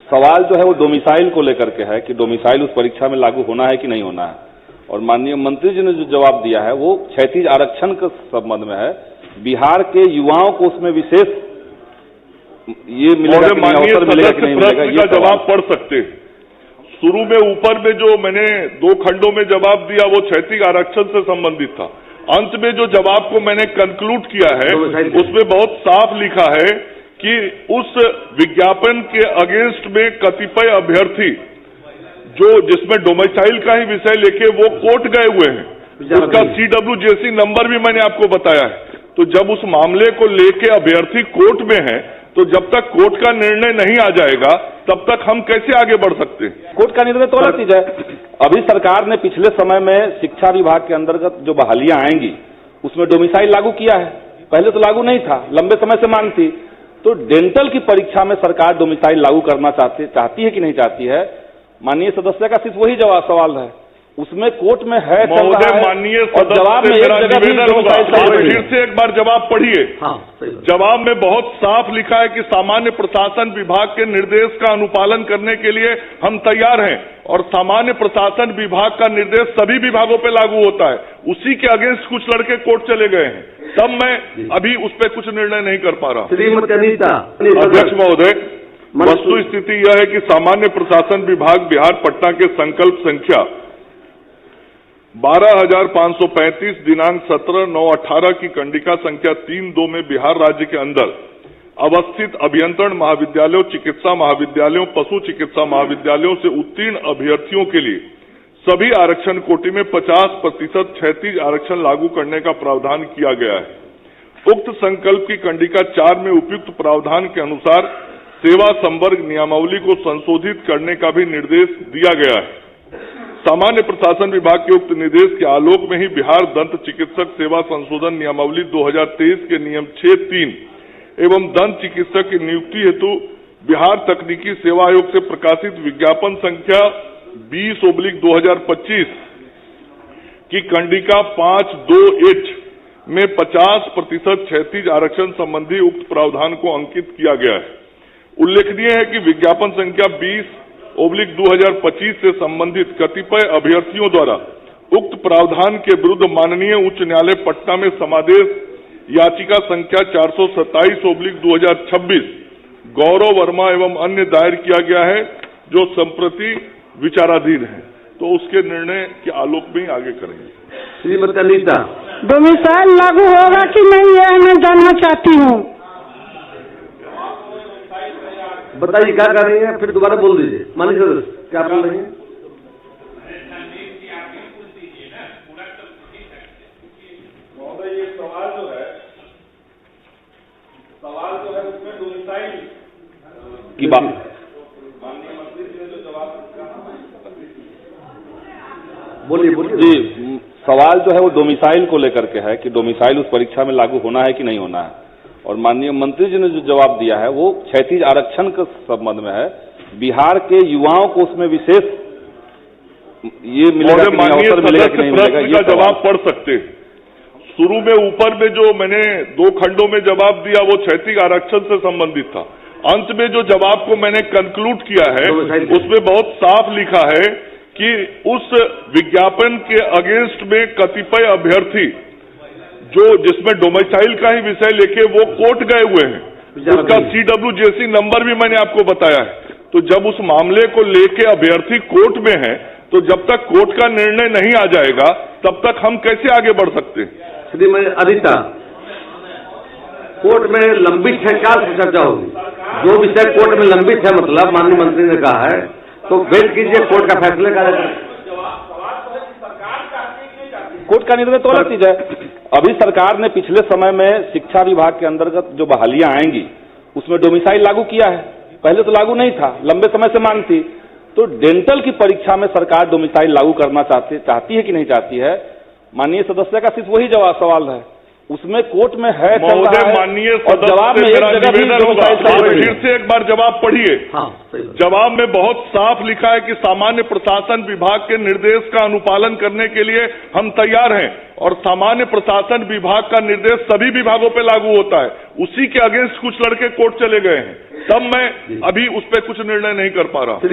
सवाल जो है वो डोमिसाइल को लेकर के है कि डोमिसाइल उस परीक्षा में लागू होना है कि नहीं होना है। और माननीय मंत्री जी ने जो जवाब दिया है वो क्षैतिज आरक्षण के संबंध में है। बिहार के युवाओं को उसमें विशेष ये मिलेगा कि नहीं, अवसर मिलेगा कि नहीं मिलेगा, ये जवाब पढ़ सकते। शुरू में ऊपर में जो मैंने 2 खंडों में जवाब दिया वो क्षैतिज आरक्षण से संबंधित था। अंत में जो जवाब को मैंने कंक्लूड किया है उसमें बहुत साफ लिखा है कि उस विज्ञापन के अगेंस्ट में कतिपय अभ्यर्थी जो जिसमें डोमिसाइल का ही विषय लेके वो कोर्ट गए हुए हैं, उसका CWJC नंबर भी मैंने आपको बताया है। तो जब उस मामले को लेके अभ्यर्थी कोर्ट में है तो जब तक कोर्ट का निर्णय नहीं आ जाएगा तब तक हम कैसे आगे बढ़ सकते हैं? कोर्ट का निर्णय तो अलग चीज है। अभी सरकार ने पिछले समय में शिक्षा विभाग के अंतर्गत जो बहालियां आएंगी उसमें डोमिसाइल लागू किया है। पहले तो लागू नहीं था, लंबे समय से मांग थी। तो डेंटल की परीक्षा में सरकार डोमिसाइल लागू करना चाहती है कि नहीं चाहती है? माननीय सदस्य का सिर्फ वही सवाल है, उसमें कोर्ट में है माननीय और जवाब में एक जगह भी फिर से एक बार जवाब पढ़िए। जवाब में बहुत साफ लिखा है कि सामान्य प्रशासन विभाग के निर्देश का अनुपालन करने के लिए हम तैयार हैं और सामान्य प्रशासन विभाग का निर्देश सभी विभागों पे लागू होता है। उसी के अगेंस्ट कुछ लड़के कोर्ट चले गए हैं, तब मैं अभी उस पर कुछ निर्णय नहीं कर पा रहा। अध्यक्ष महोदय, वस्तु स्थिति यह है कि सामान्य प्रशासन विभाग बिहार पटना के संकल्प संख्या 12,535 दिनांक 17/9/18 की कंडिका संख्या 3-2 में बिहार राज्य के अंदर अवस्थित अभियंत्रण महाविद्यालयों, चिकित्सा महाविद्यालयों, पशु चिकित्सा महाविद्यालयों से उत्तीर्ण अभ्यर्थियों के लिए सभी आरक्षण कोटि में 50% क्षैतिज आरक्षण लागू करने का प्रावधान किया गया है। उक्त संकल्प की कंडिका 4 में उपयुक्त प्रावधान के अनुसार सेवा संवर्ग नियमावली को संशोधित करने का भी निर्देश दिया गया है। सामान्य प्रशासन विभाग के उक्त निर्देश के आलोक में ही बिहार दंत चिकित्सक सेवा संशोधन नियमावली 2023 के नियम 6(3) एवं दंत चिकित्सक की नियुक्ति हेतु बिहार तकनीकी सेवा आयोग से प्रकाशित विज्ञापन संख्या 20/2025 की कंडिका 5(2)(h) में 50% क्षैतिज आरक्षण संबंधी उक्त प्रावधान को अंकित किया गया है। उल्लेखनीय है कि विज्ञापन संख्या 20/2025 से संबंधित कतिपय अभ्यर्थियों द्वारा उक्त प्रावधान के विरुद्ध माननीय उच्च न्यायालय पटना में समादेश याचिका संख्या 427/2026 गौरव वर्मा एवं अन्य दायर किया गया है, जो संप्रति विचाराधीन है। तो उसके निर्णय के आलोक में ही आगे करेंगे। श्रीमती अनीता, डोमिसाइल लागू होगा कि नहीं है मैं जानना चाहती हूँ। बताइए क्या कर रही हैं, फिर दोबारा बोल दीजिए। माननीय सदस्य क्या बोल रही हैं? महोदय, ये सवाल जो है उसमें डोमिसाइल की बात माननीय मंत्री जी ने जो जवाब बोलिए जी। सवाल जो है वो डोमिसाइल को लेकर के है कि डोमिसाइल उस परीक्षा में लागू होना है कि नहीं होना है। और माननीय मंत्री जी ने जो जवाब दिया है वो क्षैतिज आरक्षण के संबंध में है। बिहार के युवाओं को उसमें विशेष ये मिलेगा कि नहीं, अवसर मिलेगा कि नहीं मिलेगा, ये जवाब पढ़ सकते। शुरू में ऊपर में जो मैंने 2 खंडों में जवाब दिया वो क्षैतिज आरक्षण से संबंधित था। अंत में जो जवाब को मैंने कंक्लूड किया है उसमें बहुत साफ लिखा है कि उस विज्ञापन के अगेंस्ट में कतिपय अभ्यर्थी जो जिसमें डोमिसाइल का ही विषय लेके वो कोर्ट गए हुए हैं, उसका CWJC नंबर भी मैंने आपको बताया है। तो जब उस मामले को लेके अभ्यर्थी कोर्ट में है तो जब तक कोर्ट का निर्णय नहीं आ जाएगा तब तक हम कैसे आगे बढ़ सकते हैं? श्रीमती अनीता, कोर्ट में लंबित है, क्या चर्चा होगी? जो विषय कोर्ट में लंबित है, मतलब माननीय मंत्री ने कहा है, तो वेट कीजिए कोर्ट का फैसले का। कोर्ट का निर्णय तो अलग चीज है। अभी सरकार ने पिछले समय में शिक्षा विभाग के अंतर्गत जो बहालियां आएंगी उसमें डोमिसाइल लागू किया है। पहले तो लागू नहीं था, लंबे समय से मांग थी। तो डेंटल की परीक्षा में सरकार डोमिसाइल लागू करना चाहती है कि नहीं चाहती है? माननीय सदस्य का सिर्फ वही सवाल है, उसमें कोर्ट में है चल रहा महोदय है, माननीय और जवाब में एक मेरा जगह भी निवेदन होगा, डोमिसाइल आप सही फिर से एक बार जवाब पढ़िए। हाँ, सही बात। जवाब में बहुत साफ लिखा है कि सामान्य प्रशासन विभाग के निर्देश का अनुपालन करने के लिए हम तैयार हैं, और सामान्य प्रशासन विभाग का निर्देश सभी विभागों पे लागू होता है। उसी के अगेंस्ट कुछ लड़के कोर्ट चले गए हैं, तब मैं अभी उस पर कुछ निर्णय नहीं कर पा रहा।